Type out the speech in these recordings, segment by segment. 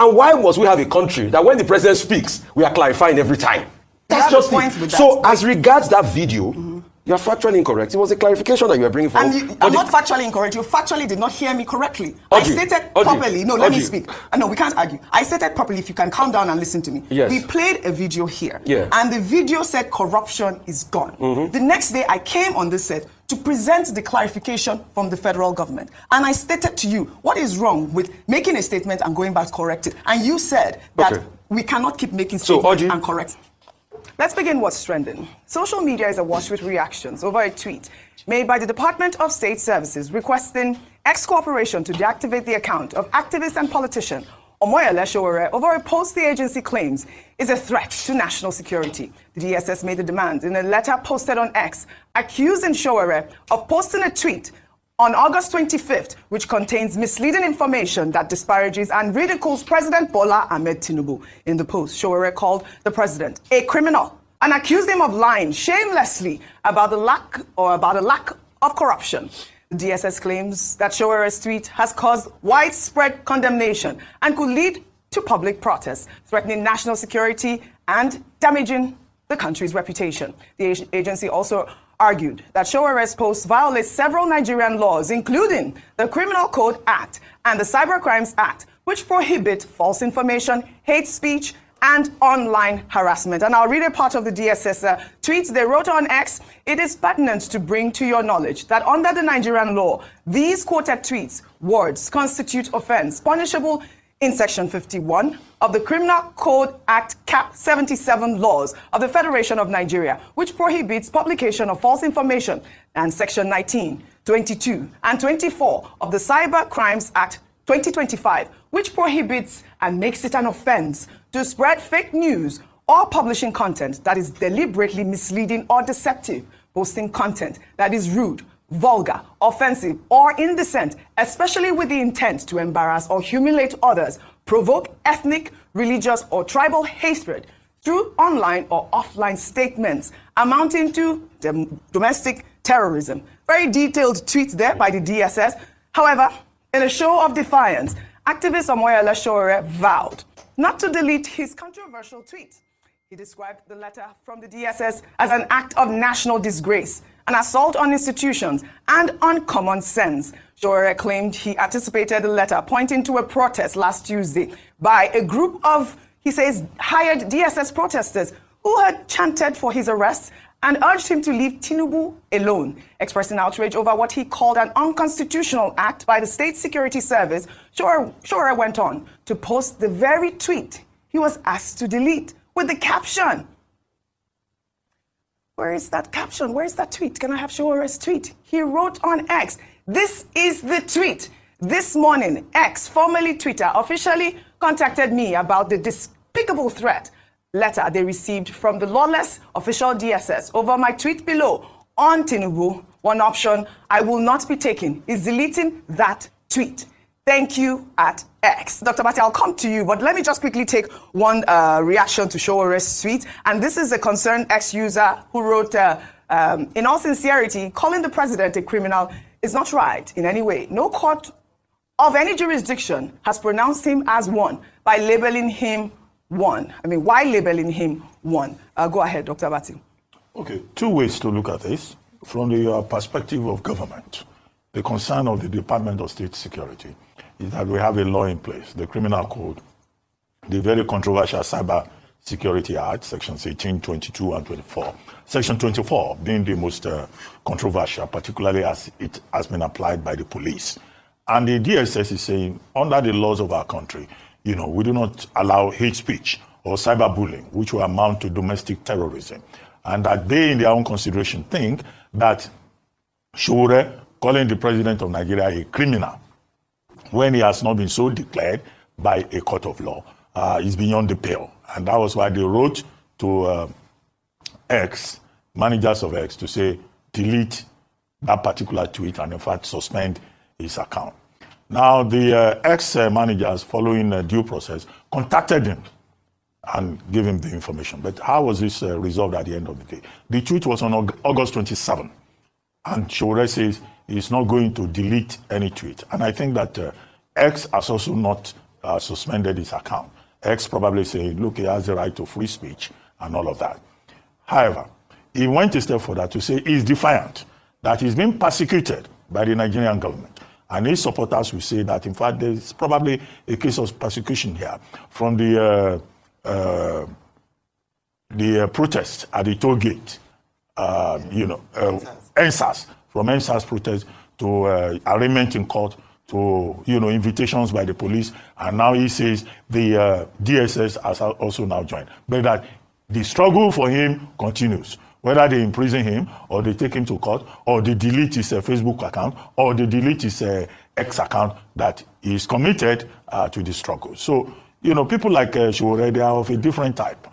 And why must we have a country that when the president speaks, we are clarifying every time? That's just it. So as regards that video, you're factually incorrect. It was a clarification that you were bringing forward. I'm not factually incorrect. You factually did not hear me correctly. I stated properly. No, let me speak. No, we can't argue. I stated properly. If you can calm down and listen to me. Yes. We played a video here. Yeah. And the video said corruption is gone. The next day, I came on this set to present the clarification from the federal government. And I stated to you, what is wrong with making a statement and going back to correct it? And you said that we cannot keep making statements and correct. Let's begin what's trending. Social media is awash with reactions over a tweet made by the Department of State Services requesting X Corporation to deactivate the account of activist and politician Omoyele Sowore over a post the agency claims is a threat to national security. The DSS made the demand in a letter posted on X, accusing Sowore of posting a tweet on August 25th, which contains misleading information that disparages and ridicules President Bola Ahmed Tinubu. In the post, Sowore called the president a criminal and accused him of lying shamelessly about the lack of corruption. The DSS claims that Sowore's tweet has caused widespread condemnation and could lead to public protests, threatening national security and damaging the country's reputation. The agency also argued that Sowore's post violates several Nigerian laws, including the Criminal Code Act and the Cybercrimes Act, which prohibit false information, hate speech, and online harassment. And I'll read a part of the DSS tweets they wrote on X. It is pertinent to bring to your knowledge that under the Nigerian law, these quoted tweets, words, constitute offense, punishable in Section 51 of the Criminal Code Act Cap 77 laws of the Federation of Nigeria, which prohibits publication of false information, and Section 19, 22, and 24 of the Cyber Crimes Act 2025, which prohibits and makes it an offense to spread fake news or publishing content that is deliberately misleading or deceptive, posting content that is rude, vulgar, offensive, or indecent, especially with the intent to embarrass or humiliate others, provoke ethnic, religious, or tribal hatred through online or offline statements amounting to domestic terrorism. Very detailed tweet there by the DSS. However, in a show of defiance, activist Omoyele Sowore vowed not to delete his controversial tweet. He described the letter from the DSS as an act of national disgrace, an assault on institutions, and on common sense. Sowore claimed he anticipated the letter pointing to a protest last Tuesday by a group of, he says, hired DSS protesters who had chanted for his arrest and urged him to leave Tinubu alone. Expressing outrage over what he called an unconstitutional act by the State Security Service, Sowore went on to post the very tweet he was asked to delete with the caption. Where is that caption? Where is that tweet? Can I have Sowore's tweet? He wrote on X, "This is the tweet. This morning, X, formerly Twitter, officially contacted me about the despicable threat letter they received from the lawless official DSS over my tweet below on Tinubu. One option I will not be taking is deleting that tweet. Thank you at X." Dr. Bati, I'll come to you, but let me just quickly take one reaction to Sowore's tweet. And this is a concerned X user who wrote, in all sincerity, calling the president a criminal is not right in any way. No court of any jurisdiction has pronounced him as one by labeling him one. I mean, why labeling him one? Go ahead, Dr. Bati. Okay, two ways to look at this. From the perspective of government, the concern of the Department of State Security is that we have a law in place, the Criminal Code, the very controversial Cyber Security Act, Sections 18, 22, and 24. Section 24 being the most controversial, particularly as it has been applied by the police. And the DSS is saying, under the laws of our country, you know, we do not allow hate speech or cyberbullying, which will amount to domestic terrorism. And that they, in their own consideration, think that Sowore calling the president of Nigeria a criminal when he has not been so declared by a court of law is beyond the pale. And that was why they wrote to X, managers of X, to say, delete that particular tweet and, in fact, suspend his account. Now, the ex-managers, following due process, contacted him and gave him the information. But how was this resolved at the end of the day? The tweet was on August 27, and Sowore says he's not going to delete any tweet. And I think that X has also not suspended his account. X probably saying, look, he has the right to free speech and all of that. However, he went a step further to say he's defiant, that he's being persecuted by the Nigerian government. And his supporters will say that, in fact, there's probably a case of persecution here from the protest at the toll gate, NSAS, from NSAS protest to arraignment in court to, invitations by the police. And now he says the DSS has also now joined. But that the struggle for him continues. Whether they imprison him or they take him to court or they delete his Facebook account or they delete his X account, that he is committed to the struggle. So, people like Sowore, they are of a different type.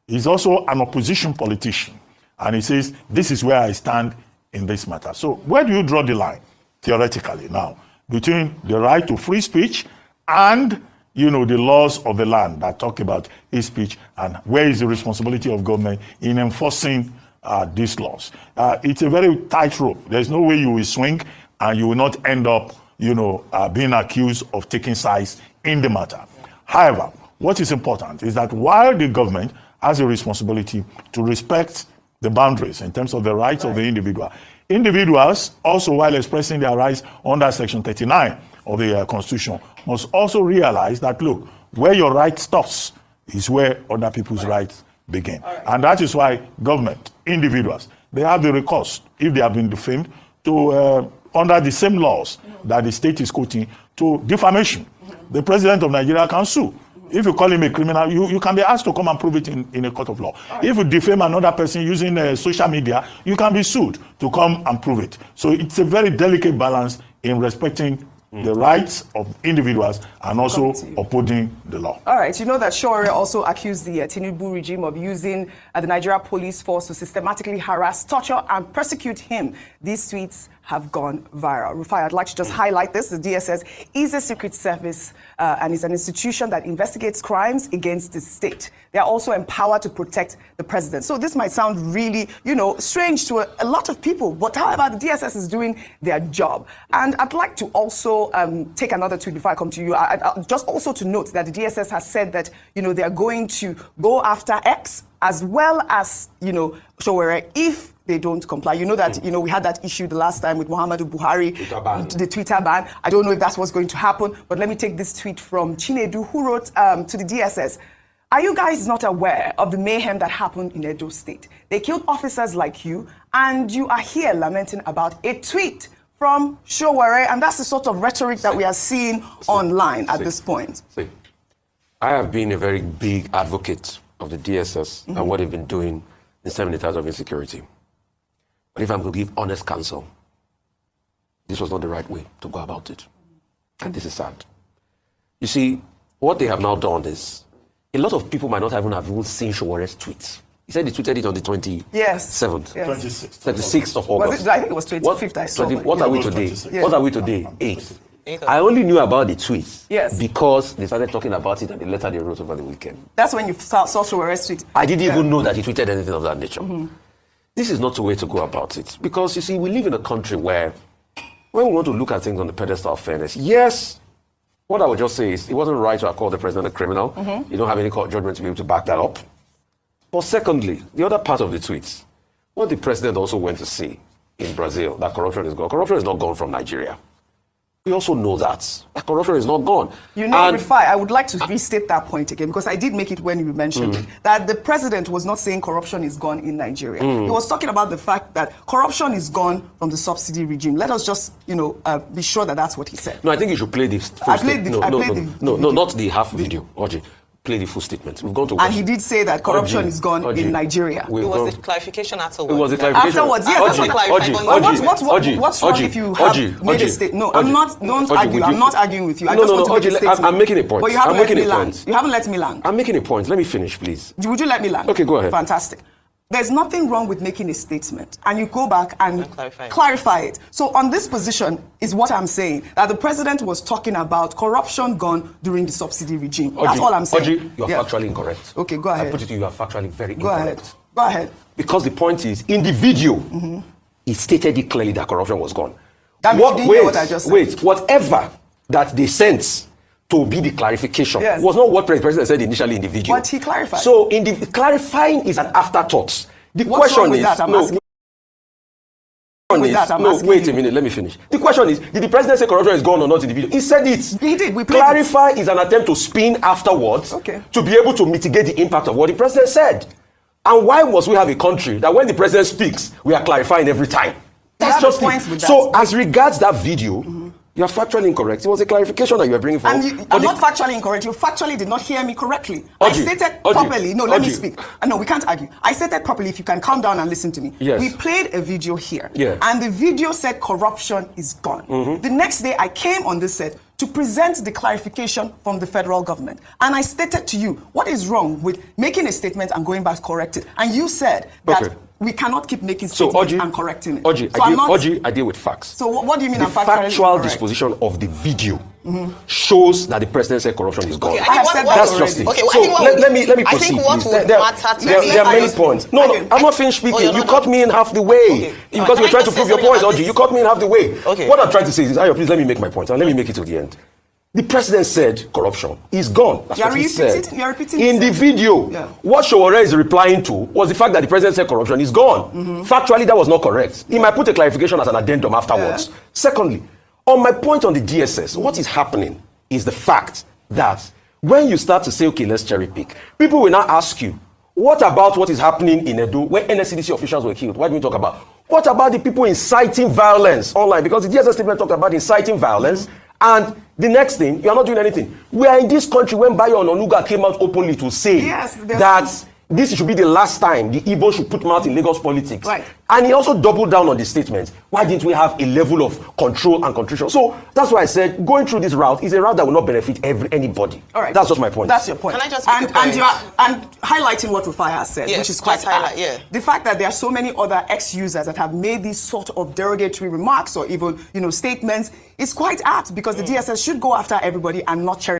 He's also an opposition politician. And he says, this is where I stand in this matter. So where do you draw the line, theoretically now, between the right to free speech and the laws of the land that talk about his speech, and where is the responsibility of government in enforcing these laws? It's a very tight rope. There's no way you will swing and you will not end up, being accused of taking sides in the matter. However, what is important is that while the government has a responsibility to respect the boundaries in terms of the rights of the individual, individuals also, while expressing their rights under Section 39 of the Constitution, must also realize that, look, where your right stops is where other people's rights begin. And that is why government, individuals, they have the recourse, if they have been defamed, to under the same laws that the state is quoting, to defamation. The president of Nigeria can sue. If you call him a criminal, you can be asked to come and prove it in a court of law. If you defame another person using social media, you can be sued to come and prove it. So it's a very delicate balance in respecting the rights of individuals and also upholding the law. All right, you know that Sowore also accused the Tinubu regime of using the Nigeria police force to systematically harass, torture, and persecute him. These tweets have gone viral. Rufai, I'd like to just highlight this. The DSS is a secret service and is an institution that investigates crimes against the state. They are also empowered to protect the president. So this might sound really, strange to a lot of people, but however, the DSS is doing their job. And I'd like to also take another tweet before I come to you. Just also to note that the DSS has said that, they are going to go after X as well as, Sowore, if they don't comply. You know that, we had that issue the last time with Muhammadu Buhari, the Twitter ban. I don't know if that's what's going to happen, but let me take this tweet from Chinedu, who wrote to the DSS. Are you guys not aware of the mayhem that happened in Edo State? They killed officers like you, and you are here lamenting about a tweet from Sowore, and that's the sort of rhetoric that we are seeing online at this point. I have been a very big advocate of the DSS and what they've been doing in 70 times of insecurity. But if I'm going to give honest counsel, this was not the right way to go about it. And this is sad. You see, what they have now done is, a lot of people might not even have seen Sowore's tweets. He said he tweeted it on the 27th. Yes. 26th of August. I think it was 25th, I saw. What are we today? What are we today? 8th. I only knew about the tweets because they started talking about it and the letter they wrote over the weekend. That's when you saw Sowore's tweet. I didn't even know that he tweeted anything of that nature. This is not the way to go about it. Because, you see, we live in a country where, when we want to look at things on the pedestal of fairness, yes, what I would just say is, it wasn't right to call the president a criminal. You don't have any court judgment to be able to back that up. But secondly, the other part of the tweets, what the president also went to see in Brazil, that corruption is gone. Corruption is not gone from Nigeria. We also know that corruption is not gone. Rufai, I would like to restate that point again, because I did make it when you mentioned it, that the president was not saying corruption is gone in Nigeria. He was talking about the fact that corruption is gone from the subsidy regime. Let us just, be sure that that's what he said. No, I think you should play the full statement. No, not the half video. Oji, play the full statement. We've gone to and he did say that corruption is gone in Nigeria. It was the clarification afterwards. It was the clarification afterwards. Yes, what's wrong if you have made a statement? No, I'm not. Don't argue. I'm not arguing with you. I just want to make a statement. I'm making a point. But you haven't let me land. You haven't let me land. I'm making a point. Let me finish, please. Would you let me land? Okay, go ahead. Fantastic. There's nothing wrong with making a statement, and you go back and clarify it. So on this position is what I'm saying, that the president was talking about corruption gone during the subsidy regime. That's all I'm saying. Oji, you are factually incorrect. Okay, go ahead. I put it to you, are factually very incorrect. Go ahead. Because the point is, in the video, he stated it clearly that corruption was gone. What I just said. Wait, whatever that they sent to be the clarification. Yes. Was not what the president said initially in the video. But he clarified. So in the clarifying is an afterthought. The What's question wrong with is that? I'm asking. Wait a minute, let me finish. The question is, did the president say corruption is gone or not in the video? He said it. He did. We played Clarify is an attempt to spin afterwards to be able to mitigate the impact of what the president said. And why must we have a country that when the president speaks, we are clarifying every time? That's just it. So as regards that video, you are factually incorrect. It was a clarification that you were bringing forward. I'm not factually incorrect. You factually did not hear me correctly. I stated properly. No, let me speak. No, we can't argue. I stated properly. If you can calm down and listen to me. Yes. We played a video here. Yeah. And the video said corruption is gone. The next day, I came on this set to present the clarification from the federal government. And I stated to you, what is wrong with making a statement and going back to correct it? And you said that we cannot keep making statements and correcting it. I deal with facts. So what do you mean? The factual disposition of the video shows that the president said corruption is gone. That's just it. Okay, so let me proceed. I think what would matter to me. There are many points. No, I'm not finished speaking. You cut me in half the way because you're trying to prove your point, Oji. You cut me in half the way. What I'm trying to say is, Ayo, please let me make my point and let me make it to the end. The president said corruption is gone. That's what he said. You're repeating in the video, what Sowore is replying to was the fact that the president said corruption is gone. Factually, that was not correct. He might put a clarification as an addendum afterwards. Secondly, on my point on the DSS, what is happening is the fact that when you start to say, okay, let's cherry pick, people will now ask you, what about what is happening in Edo where NSCDC officials were killed? Why do we talk about? What about the people inciting violence online? Because the DSS statement talked about inciting violence. And the next thing, you are not doing anything. We are in this country when Bayo Ononuga came out openly to say that this should be the last time the Igbo should put mouth in Lagos politics. Right. And he also doubled down on the statement. Why didn't we have a level of control and contrition? So that's why I said going through this route is a route that will not benefit anybody. All right. That's just my point. That's your point. Can I just make a point? And highlighting what Rufai has said, which is quite highlight. The fact that there are so many other ex-users that have made these sort of derogatory remarks or even statements is quite apt because the DSS should go after everybody and not cherry